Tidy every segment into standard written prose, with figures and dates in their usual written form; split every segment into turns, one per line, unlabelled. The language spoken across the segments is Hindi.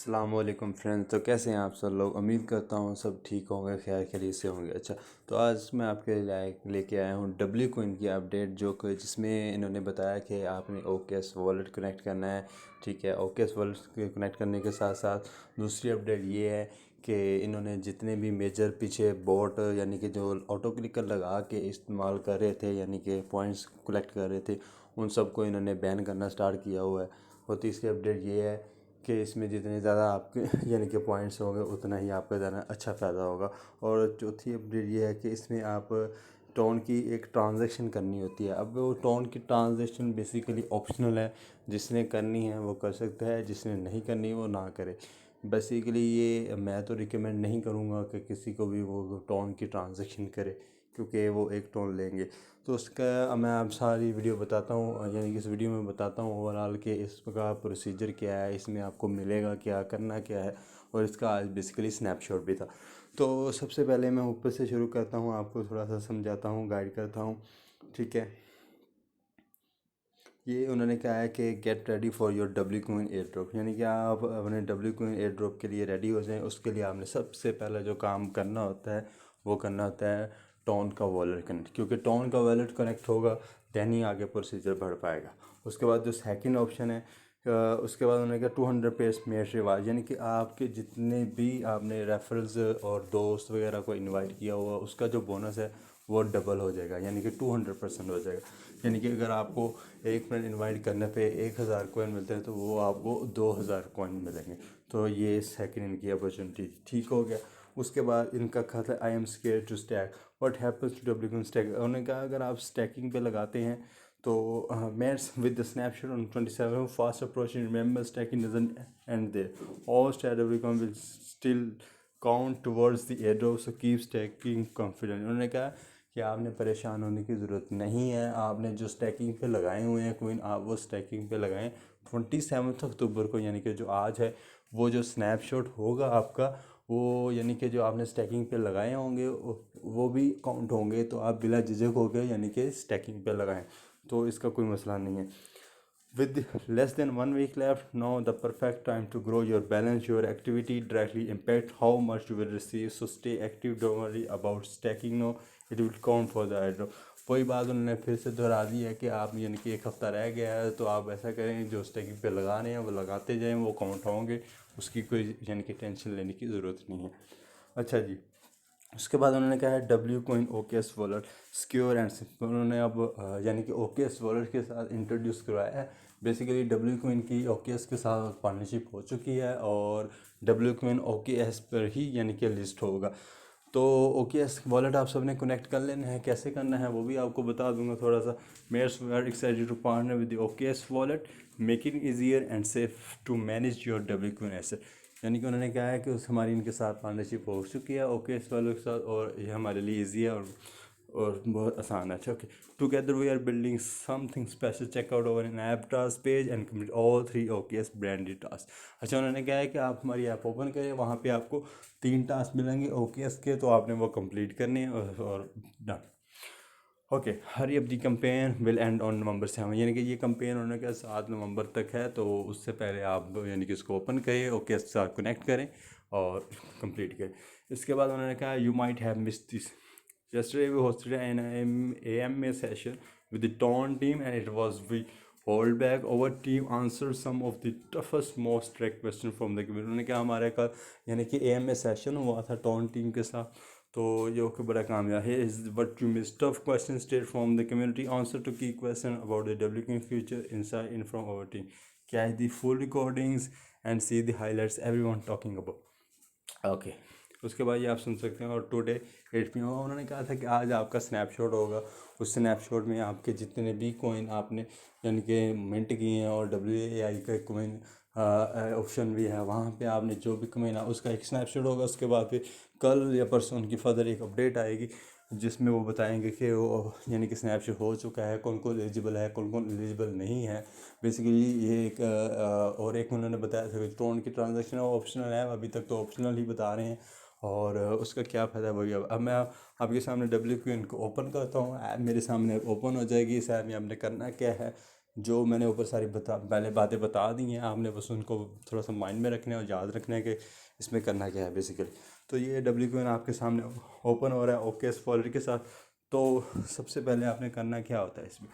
अस्सलाम वालेकुम फ्रेंड्स। तो कैसे हैं आप सब लोग। उम्मीद करता हूँ सब ठीक होंगे, खैर खैरियत से होंगे। अच्छा, तो आज मैं आपके लिए लेके आया हूँ डब्ल्यू कोइन की अपडेट, जो कि जिसमें इन्होंने बताया कि आपने ओकेएस वॉलेट कनेक्ट करना है। ठीक है, ओकेएस वॉलेट कनेक्ट करने के साथ साथ दूसरी अपडेट ये है कि इन्होंने जितने भी मेजर पीछे बोट यानी कि जो ऑटो क्लिकर लगा के इस्तेमाल कर रहे थे, यानी कि पॉइंट्स कलेक्ट कर रहे थे, उन सबको इन्होंने बैन करना स्टार्ट किया हुआ है। और तीसरी अपडेट ये है कि इसमें जितने ज़्यादा आपके यानी कि पॉइंट्स होंगे उतना ही आपका ज़्यादा अच्छा फ़ायदा होगा। और चौथी अपडेट ये है कि इसमें आप टोन की एक ट्रांजैक्शन करनी होती है। अब वो टोन की ट्रांजैक्शन बेसिकली ऑप्शनल है, जिसने करनी है वो कर सकता है, जिसने नहीं करनी वो ना करे। बेसिकली ये मैं तो रिकमेंड नहीं करूँगा कि किसी को भी वो टोन की ट्रांजैक्शन करे, क्योंकि वो एक टोन लेंगे। तो उसका मैं आप सारी वीडियो बताता हूँ, यानी कि इस वीडियो में बताता हूँ ओवरऑल कि इसका प्रोसीजर क्या है, इसमें आपको मिलेगा क्या, करना क्या है। और इसका आज बेसिकली स्नैपशॉट भी था। तो सबसे पहले मैं ऊपर से शुरू करता हूँ, आपको थोड़ा सा समझाता हूँ, गाइड करता हूँ। ठीक है, ये उन्होंने कहा है कि get ready for your W queen air drop, यानी कि आप अपने डब्ल्यू क्वीन एयर ड्रॉप के लिए रेडी हो जाएं। उसके लिए आपने सबसे पहला जो काम करना होता है वो करना होता है टोन का वॉलेट कनेक्ट, क्योंकि टोन का वॉलेट कनेक्ट होगा दैन ही आगे प्रोसीजर बढ़ पाएगा। उसके बाद जो सेकंड ऑप्शन है, उसके बाद उन्होंने कहा 200 पेस मेड रिवाज, यानी कि आपके जितने भी आपने रेफरल्स और दोस्त वगैरह को इनवाइट किया हुआ उसका जो बोनस है वो डबल हो जाएगा, यानी कि 200% हो जाएगा। यानी कि अगर आपको एक फ्रेंड इनवाइट करने पे 1000 कॉइन मिलते हैं तो वो आपको 2000 कॉइन मिलेंगे। तो ये सेकंड इनकी अपॉर्चुनिटी ठीक हो गया। उसके बाद इनका खाता है I am scare to stack what happens to W coin stack. उन्होंने कहा अगर आप स्टैकिंग पे लगाते हैं तो mates with the snapshot on 27 fast approaching, remember staking doesn't end there, all stack W coin will still count towards the airdrop, so keep staking confident. उन्होंने कहा कि आपने परेशान होने की ज़रूरत नहीं है। आपने जो स्टैकिंग पे लगाए हुए हैं कोइन, आप वो स्टैकिंग पे लगाएं 27 अक्टूबर को, यानी कि जो आज है, वो जो स्नैपशॉट होगा आपका, वो यानी कि जो आपने स्टैकिंग पे लगाए होंगे वो भी काउंट होंगे। तो आप बिला झिझक हो गए यानी कि स्टैकिंग पे लगाएं, तो इसका कोई मसला नहीं है। With less than 1 week left, now the perfect time to grow your balance. Your activity directly impact how much you will receive. So stay active. Don't worry about stacking. No, it will count for the airdrop. वही बात उन्होंने फिर से दोहरा दी है कि आप यानी कि एक हफ़्ता रह गया है तो आप ऐसा करें, जो स्टैकिंग पे लगा रहे हैं वो लगाते जाएं, वो काउंट होंगे, उसकी कोई यानी कि टेंशन लेने की ज़रूरत नहीं है। अच्छा जी, उसके बाद उन्होंने कहा है W coin OKX wallet secure and simple. उन्होंने अब यानी कि ओकेएस वॉलेट के साथ इंट्रोड्यूस करवाया है। बेसिकली डब्ल्यू कोइन की ओकेएस के साथ पार्टनरशिप हो चुकी है और डब्ल्यू कोइन ओकेएस पर ही यानी कि लिस्ट होगा। तो ओकेएस वॉलेट आप सबने कनेक्ट कर लेना है, कैसे करना है वो भी आपको बता दूंगा थोड़ा सा। Mayors we are excited to partner with the OKX wallet, making easier and safe to manage your W coin asset. यानी कि उन्होंने कहा है कि उस हमारी इनके साथ पार्टनरशिप हो चुकी है ओकेएस वालों के साथ, और ये हमारे लिए ईजी है और बहुत आसान है। अच्छा, okay, together we are building something special, check out over an app task page and complete all 3 OKX branded task. अच्छा, उन्होंने कहा है कि आप हमारी ऐप ओपन करें, वहाँ पे आपको 3 टास्क मिलेंगे ओकेएस के, तो आपने वो कंप्लीट करने हैं और done. Okay, hurry up the campaign will and on November 7, यानी कि ये कंपेन उन्होंने कहा 7 नवंबर तक है, तो उससे पहले आप यानी कि इसको ओपन करें, ओके इसके साथ कनेक्ट करें और कंप्लीट करें। इसके बाद उन्होंने कहा you might have miss this, yesterday we hosted an AMA session with the Torn team and it was we hold back our team answered some of the toughest most direct question from the community। उन्होंने कहा हमारे कल यानी कि AMA सेशन हुआ था टॉन टीम के साथ, तो ये ओके बड़ा कामयाब है। Is but you miss tough question state from the community, answer to key question about the W king future inside in from our team, catch the full recordings and see the highlights everyone talking about. Okay, उसके बाद ये आप सुन सकते हैं। और टुडे 8 PM उन्होंने कहा था कि आज आपका स्नैपशॉट होगा, उस स्नैपशॉट में आपके जितने भी कोइन आपने यानी कि मिंट किए हैं, और WAI का कोइन ऑप्शन भी है, वहाँ पे आपने जो भी कमाना उसका एक स्नैपशॉट होगा। उसके बाद फिर कल या परसों उनकी फर्दर एक अपडेट आएगी जिसमें वो बताएंगे कि वो यानी कि स्नैपशॉट हो चुका है, कौन कौन एलिजिबल है, कौन कौन एलिजिबल नहीं है। बेसिकली ये एक और एक उन्होंने बताया था कि टोन की ट्रांजेक्शन ऑप्शनल है, अभी तक तो ऑप्शनल ही बता रहे हैं, और उसका क्या फ़ायदा है वही। अब मैं आपके सामने डब्ल्यू क्यू को ओपन करता हूँ, ऐप मेरे सामने ओपन हो जाएगी। इस ऐप में आपने करना क्या है जो मैंने ऊपर सारी पहले बातें बता दी हैं, आपने बस उनको थोड़ा सा माइंड में रखना है और याद रखना है कि इसमें करना क्या है बेसिकली। तो ये डब्ल्यू क्यू एन आपके सामने ओपन हो रहा है ओके वॉलेट के साथ। तो सबसे पहले आपने करना क्या होता है इसमें,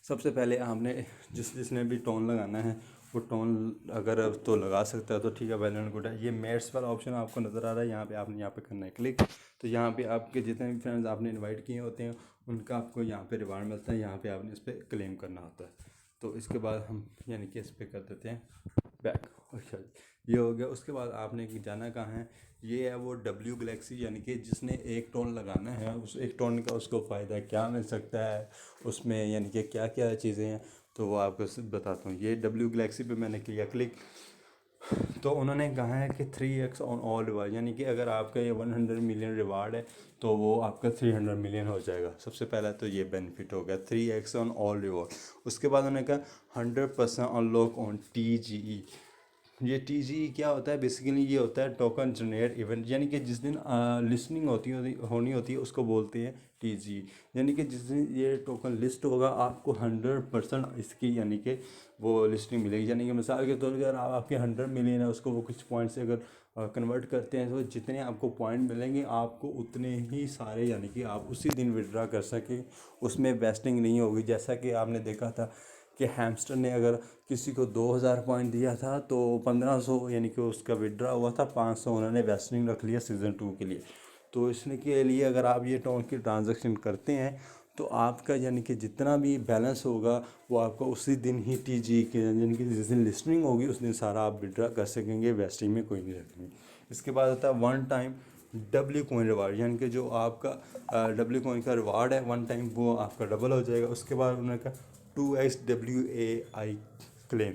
सबसे पहले आपने जिसने भी टोन लगाना है वो टोन अगर तो लगा सकता है तो ठीक है, वेल एंड गुड है। ये मेट्स वाला ऑप्शन आपको नज़र आ रहा है, यहाँ पे आपने यहाँ पे करना है क्लिक। तो यहाँ पे आपके जितने भी फ्रेंड्स आपने इनवाइट किए होते हैं उनका आपको यहाँ पे रिवार्ड मिलता है, यहाँ पे आपने इस पर क्लेम करना होता है। तो इसके बाद हम यानी कि इस पर कर देते हैं बैक। अच्छा ये हो गया। उसके बाद आपने जाना कहाँ है, ये है वो डब्ल्यू गैलेक्सी, यानी कि जिसने एक टोन लगाना है उस एक टोन का उसको फ़ायदा क्या मिल सकता है उसमें, यानी कि क्या क्या चीज़ें हैं, तो वो आपको बताता हूँ। ये डब्ल्यू गैलेक्सी पे मैंने किया क्लिक। तो उन्होंने कहा है कि 3x ऑन ऑल रिवार्ड, यानी कि अगर आपका ये 100 मिलियन रिवार्ड है तो वो आपका 300 मिलियन हो जाएगा। सबसे पहला तो ये बेनिफिट हो गया 3x ऑन ऑल रिवार्ड। उसके बाद उन्होंने कहा 100% अनलॉक ऑन TGE। ये TGE क्या होता है, बेसिकली ये होता है टोकन जनरेट इवेंट, यानी कि जिस दिन लिस्टिंग होनी होती है उसको बोलते हैं TGE। यानी कि जिस दिन ये टोकन लिस्ट होगा आपको 100% इसकी यानी कि वो लिस्टिंग मिलेगी। यानी कि मिसाल के तौर पर अगर आपके 100 मिलियन है उसको वो कुछ पॉइंट से अगर कन्वर्ट करते हैं तो जितने आपको पॉइंट मिलेंगे आपको उतने ही सारे यानी कि आप उसी दिन विड्रा कर सकें, उसमें वेस्टिंग नहीं होगी। जैसा कि आपने देखा था कि हैमस्टर ने अगर किसी को 2000 पॉइंट दिया था तो 1500 यानी कि उसका विड्रा हुआ था, 500 उन्होंने वेस्टिंग रख लिया सीज़न 2 के लिए। तो इसने के लिए अगर आप ये टोन की ट्रांजैक्शन करते हैं तो आपका यानी कि जितना भी बैलेंस होगा वो आपको उसी दिन ही TGE के यानी कि जिस दिन लिस्टिंग होगी उस दिन सारा आप विड्रा कर सकेंगे, वेस्टिंग में कोई नहीं रखेंगे। इसके बाद होता है one time W coin reward, यानी कि जो आपका डब्ल्यू कॉइन का रिवार्ड है वन टाइम वो आपका डबल हो जाएगा। उसके बाद उन्होंने कहा 2x WAI क्लेम।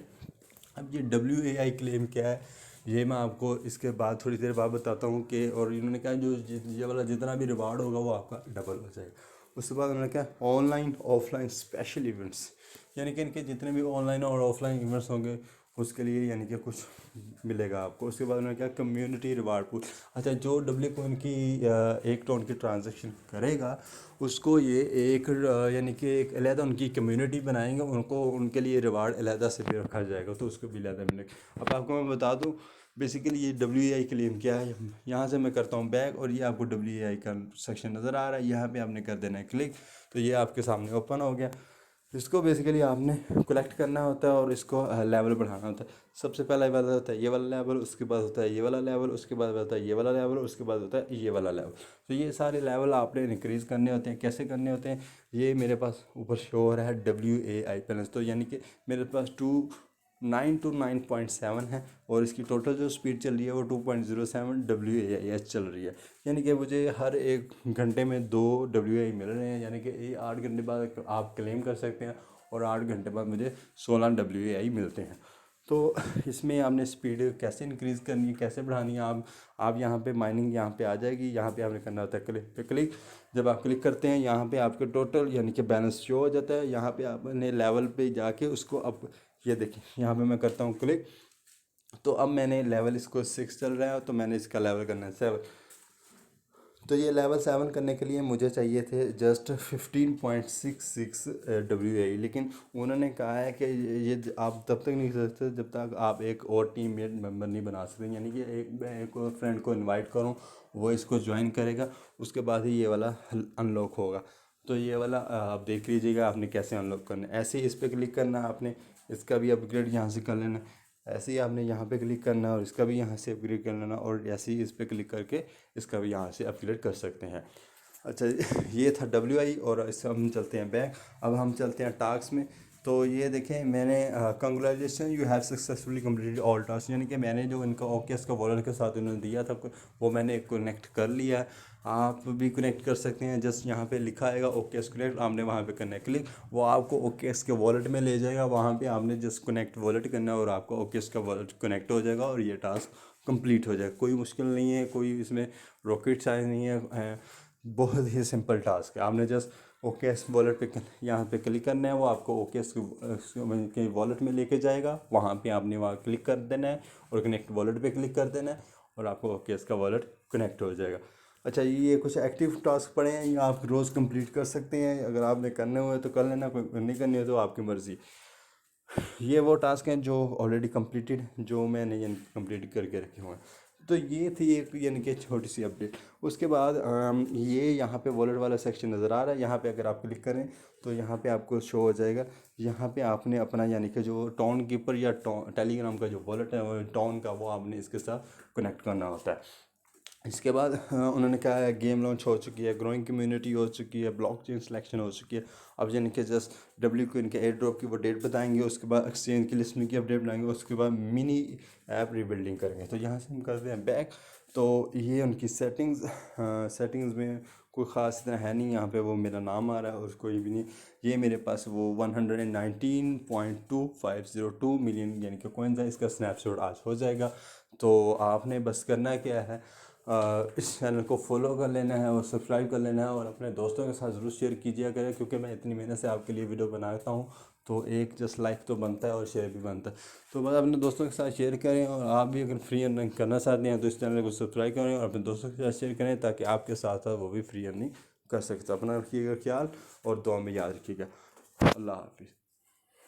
अब ये WAI क्लेम क्या है ये मैं आपको इसके बाद थोड़ी देर बाद बताता हूँ कि, और इन्होंने कहा जो ये वाला जितना भी रिवार्ड होगा वो आपका डबल हो जाएगा। उसके बाद उन्होंने कहा ऑनलाइन ऑफलाइन स्पेशल इवेंट्स, यानी कि इनके जितने भी ऑनलाइन और ऑफलाइन इवेंट्स होंगे उसके लिए यानी कि कुछ मिलेगा आपको। उसके बाद उन्होंने क्या कम्युनिटी रिवार्ड पूल। अच्छा जो डब्ल्यू कॉइन की एक टोन की ट्रांजैक्शन करेगा उसको ये एक यानी कि एक अलहदा उनकी कम्युनिटी बनाएंगे, उनको उनके लिए रिवार्ड अलहदा से भी रखा जाएगा तो उसको भी अलहदा मिलेगा। अब आपको मैं बता दूं बेसिकली ये WAI क्लेम क्या है। यहाँ से मैं करता हूँ बैक और ये आपको WAI का सेक्शन नज़र आ रहा है, यहाँ पे आपने कर देना है क्लिक। तो ये आपके सामने ओपन हो गया। इसको बेसिकली आपने कलेक्ट करना होता है और इसको लेवल बढ़ाना होता है। सबसे पहला वाला होता है ये वाला लेवल, उसके बाद होता है ये वाला लेवल, उसके बाद होता है ये वाला लेवल, उसके बाद होता है ये वाला लेवल। तो ये सारे लेवल आपने इंक्रीज़ करने होते हैं। कैसे करने होते हैं, ये मेरे पास ऊपर शो हो रहा है WAI बैलेंस, तो यानी कि मेरे पास 9 to 9.7 है और इसकी टोटल जो स्पीड चल रही है वो 2.07 WAIS चल रही है। यानी कि मुझे हर एक घंटे में 2 WAI मिल रहे हैं, यानी कि ये 8 घंटे बाद आप क्लेम कर सकते हैं और 8 घंटे बाद मुझे 16 WAI मिलते हैं। तो इसमें आपने स्पीड कैसे इंक्रीज़ करनी है कैसे बढ़ानी है, आप यहाँ पे माइनिंग यहाँ पे आ जाएगी, यहाँ पे आपने करना होता है क्लिक पे क्लिक। जब आप क्लिक करते हैं यहाँ पे आपके टोटल यानी कि बैलेंस शो हो जाता है। यहाँ पे आपने लेवल पे जाके उसको अब ये देखिए यहाँ पे मैं करता हूँ क्लिक। तो अब मैंने लेवल इसको 6 चल रहा है तो मैंने इसका लेवल करना है 7। तो ये लेवल 7 करने के लिए मुझे चाहिए थे जस्ट 15.66 WAI, लेकिन उन्होंने कहा है कि ये आप तब तक नहीं कर सकते जब तक आप एक और टीममेट मेंबर नहीं बना सकते। यानी कि मैं एक और फ्रेंड को इनवाइट करूं वो इसको ज्वाइन करेगा उसके बाद ही ये वाला अनलॉक होगा। तो ये वाला आप देख लीजिएगा आपने कैसे अनलॉक करना है। ऐसे ही इस पर क्लिक करना है आपने, इसका भी अपग्रेड यहाँ से कर लेना। ऐसे ही आपने यहाँ पे क्लिक करना है और इसका भी यहाँ से अपग्रेड कर लेना और ऐसे ही इस पर क्लिक करके इसका भी यहाँ से अपग्रेड कर सकते हैं। अच्छा ये था WI और इससे हम चलते हैं बैक। अब हम चलते हैं टास्क में। तो ये देखें मैंने congratulation you have successfully completed all task, यानी कि मैंने जो इनका OKS का वॉलेट के साथ उन्होंने दिया था वो मैंने कनेक्ट कर लिया है। आप भी कनेक्ट कर सकते हैं, जस्ट यहाँ पे लिखा आएगा OKS कनेक्ट, आपने वहाँ पे करना है क्लिक, वो आपको OKS के वॉलेट में ले जाएगा। वहाँ पे आपने जस्ट कनेक्ट वॉलेट करना है और आपको OKS का वॉलेट कनेक्ट हो जाएगा और ये टास्क कंप्लीट हो जाएगा। कोई मुश्किल नहीं है, कोई इसमें रॉकेट साइंस नहीं है, बहुत ही सिंपल टास्क है। आपने जस्ट OKS वॉलेट पे यहाँ पे क्लिक करना है, वो आपको OKS के वॉलेट में लेके जाएगा। वहाँ पे आपने वहाँ क्लिक कर देना है और कनेक्ट वॉलेट पे क्लिक कर देना है और आपको OKS का वॉलेट कनेक्ट हो जाएगा। अच्छा, ये कुछ एक्टिव टास्क पड़े हैं, ये आप रोज़ कंप्लीट कर सकते हैं। अगर आपने करने हुए तो कर लेना, कोई नहीं करनी हो तो आपकी मर्ज़ी। ये वो टास्क हैं जो ऑलरेडी कंप्लीटेड, जो मैंने यानी कंप्लीट करके रखे हुए हैं। तो ये थी एक यानी कि छोटी सी अपडेट। उसके बाद ये यहाँ पे वॉलेट वाला सेक्शन नज़र आ रहा है। यहाँ पे अगर आप क्लिक करें तो यहाँ पे आपको शो हो जाएगा। यहाँ पे आपने अपना यानी कि जो टोन कीपर या टेलीग्राम का जो वॉलेट है वो टोन का, वो आपने इसके साथ कनेक्ट करना होता है। इसके बाद उन्होंने कहा है गेम लॉन्च हो चुकी है, ग्रोइंग कम्युनिटी हो चुकी है, ब्लॉकचेन सिलेक्शन हो चुकी है। अब यानी कि जस्ट डब्ल्यू को इनके एयर ड्रॉप की वो डेट बताएंगे, उसके बाद एक्सचेंज की लिस्टिंग की अपडेट बनाएंगे, उसके बाद मिनी ऐप रीबिल्डिंग करेंगे। तो यहाँ से हम करते हैं बैक। तो ये उनकी सेटिंग्स में कोई ख़ास इतना है नहीं। यहाँ पे वो मेरा नाम आ रहा है और कोई भी नहीं। ये मेरे पास वो 119.2502 मिलियन यानी कि कॉइन्स है। इसका स्नैपशॉट आज हो जाएगा। तो आपने बस करना क्या है, इस चैनल को फॉलो कर लेना है और सब्सक्राइब कर लेना है और अपने दोस्तों के साथ ज़रूर शेयर कीजिए करें, क्योंकि मैं इतनी मेहनत से आपके लिए वीडियो बनाता हूँ। तो एक जस्ट लाइक तो बनता है और शेयर भी बनता है। तो बस अपने दोस्तों के साथ शेयर करें, और आप भी अगर फ्री अर्निंग करना चाहते हैं तो इस चैनल को सब्सक्राइब करें और अपने दोस्तों के साथ शेयर करें, ताकि आपके साथ साथ वो भी फ्री अर्निंग कर सकते। अपना रखिएगा ख्याल और दुआ में याद रखिएगा। अल्लाह हाफिज़।